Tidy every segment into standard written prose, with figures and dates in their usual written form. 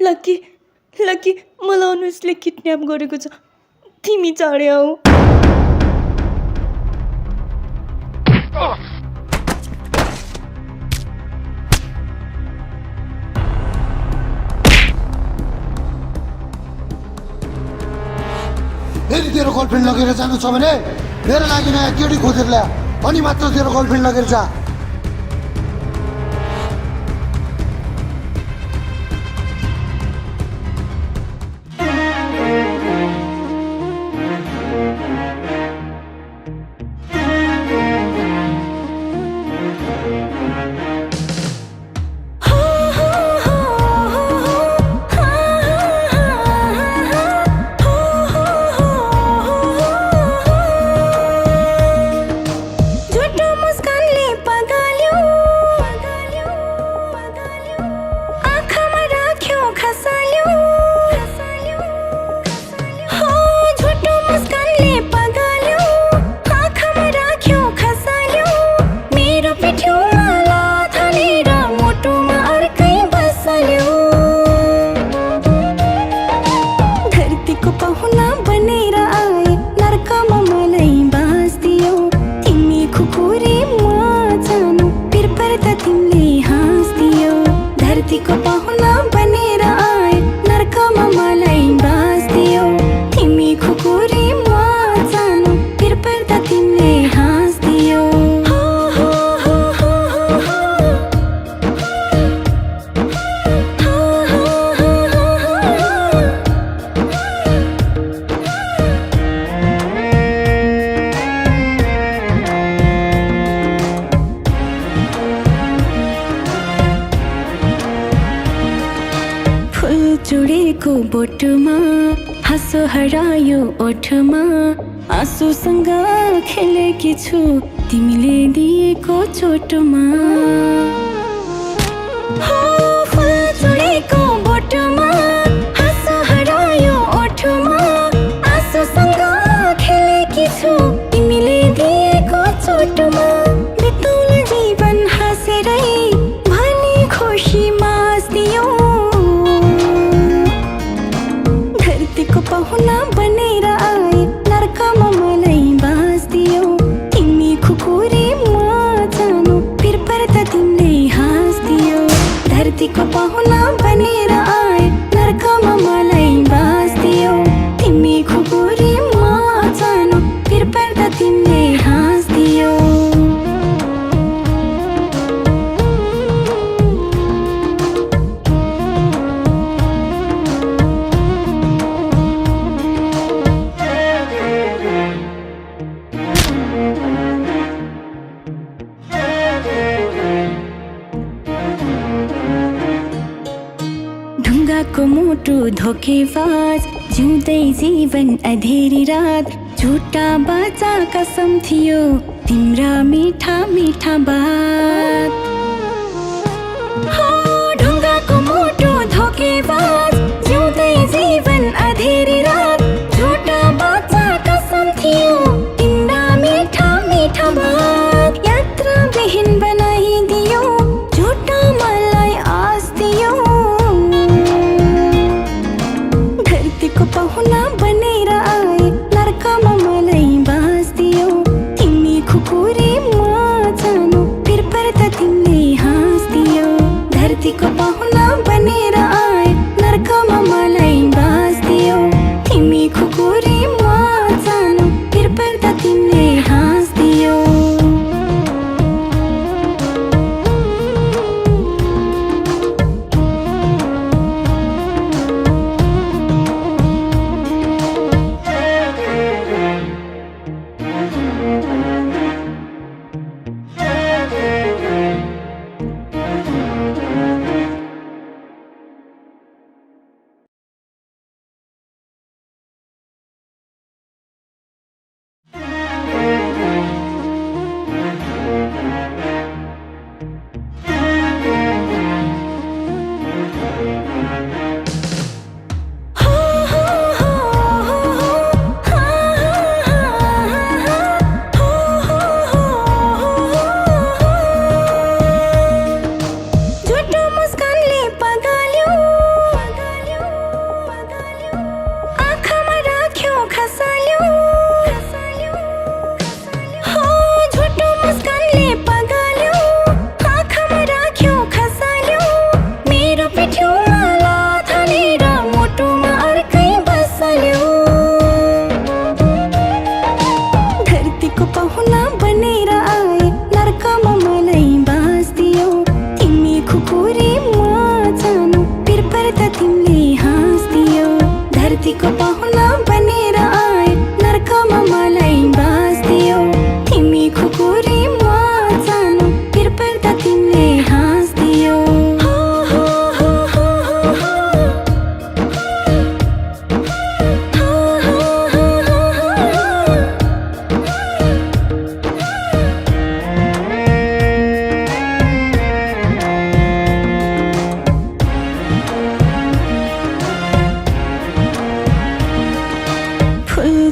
Lucky lucky मलाई अनुजले kidnap गरेको छ। तिमी चाँडै आऊ। यदि तेरो गर्लफ्रेन्ड लगेर जानु छ भने मेरो लागि नयाँ केटी खोजेर ल्या, अनि मात्र तेरो गर्लफ्रेन्ड लगेर जा। जोडेको बोटमा हाँसो हरायो ओठमा, आँसुसँग खेलेकी छु तिमीले दिएको चोटमा। फुल जोडेको बोटमा हाँसो हरायो ओठमा, आँसुसँग खेलेकी छु तिमीले दिएको चोटमा। बिताउला जीवन हाँसेरै भनी खुसी मास्दियो, पाहुना बनेर आए नर्कमा मलाई बाँच्दियो। तिमी खुकुरी म जानु फिर पर्दा तिमीले हाँस्दियो। धरतीको पाहुना बनेर आए नर्कमा मलाई बाँच्दियो। तिमी खुकुरी म जानु फिर पर्दा तिमीले हाँस्दियो। ढुङ्गाको मुटु धोकेबाज, जिउँदै जीवन अधेरी रात, झुटा बाचा कसम थियो तिम्रा मिठा मिठा बात। ढुङ्गाको मुटु धोकेबाज, जिउँदै जीवन अधेरी रात, झुटा बाचा कसम थियो तिम्रा मिठा मिठा बात। यात्रा विहीन बनाइदियो, झुटा मलाई आस दियो। पाहुना बनेर आए नर्कमा मलाई बाँच्दियो। तिमी खुकुरी म जानु फिर पर्दा तिमीले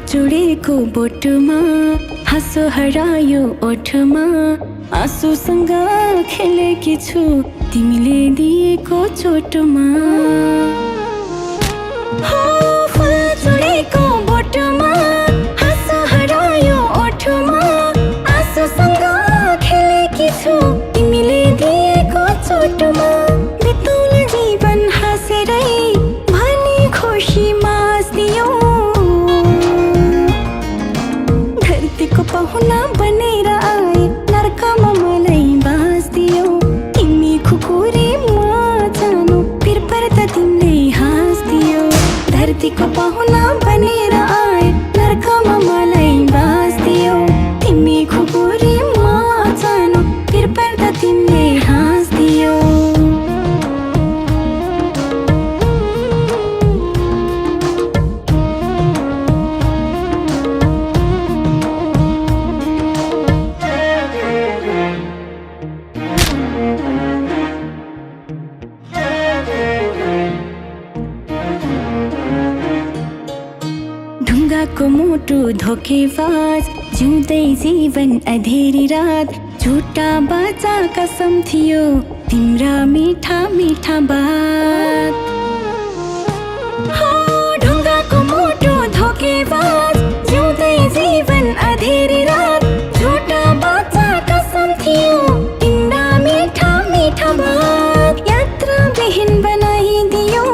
जोडेको बोटमा हाँसो हरायो ओठमा आँसुसँग खेलेकी छु तिमीले दिएको चोटमा हो फुल जोडेको बोटमा हाँसो हरायो ओठमा आँसुसँग खेलेकी छु तिमीले दिएको चोटमा बितौल जीवन हाँसेरै भनी खुसी मास्दियो धरतीको पाहुना बनेर आए नर्कमा मलाई बाँच्दियो तिमी खुकुरी म जानु फिर पर्दा तिमीले हाँस्दियो धरतीको पाहुना बनेर आए नर्कमा मलाई बाँच्दियो तिमी खुकुरी म जानु फिर पर्दा तिमीले हाँस्दियो ढुङ्गाको मुटु धोकेबाज जिउँदै जीवन अँधेरी रात झुटा बाचा कसम थियो तिम्रा मिठा मिठा बात हो ढुङ्गाको मुटु धोकेबाज जिउँदै जीवन अँधेरी रात झुटा बाचा कसम थियो तिम्रा मिठा मिठा बात यात्रा विहीन बनाइदियो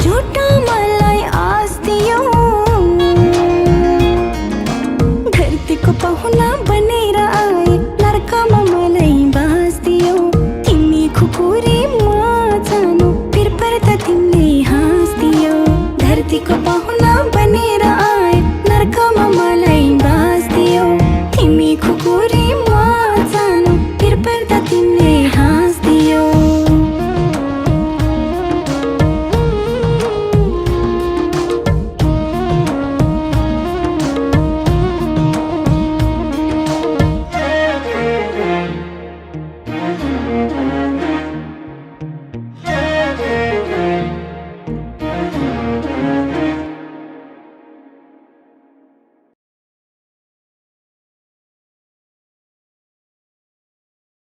झुटा मलाई आस दियो धरतीको पाहुना बनेर आए नर्कमा मलाई बाँच्दियो तिमी खुकुरी म जानु फिर पर्दा तिमीले हाँस्दियो धरतीको पाहुना बनेर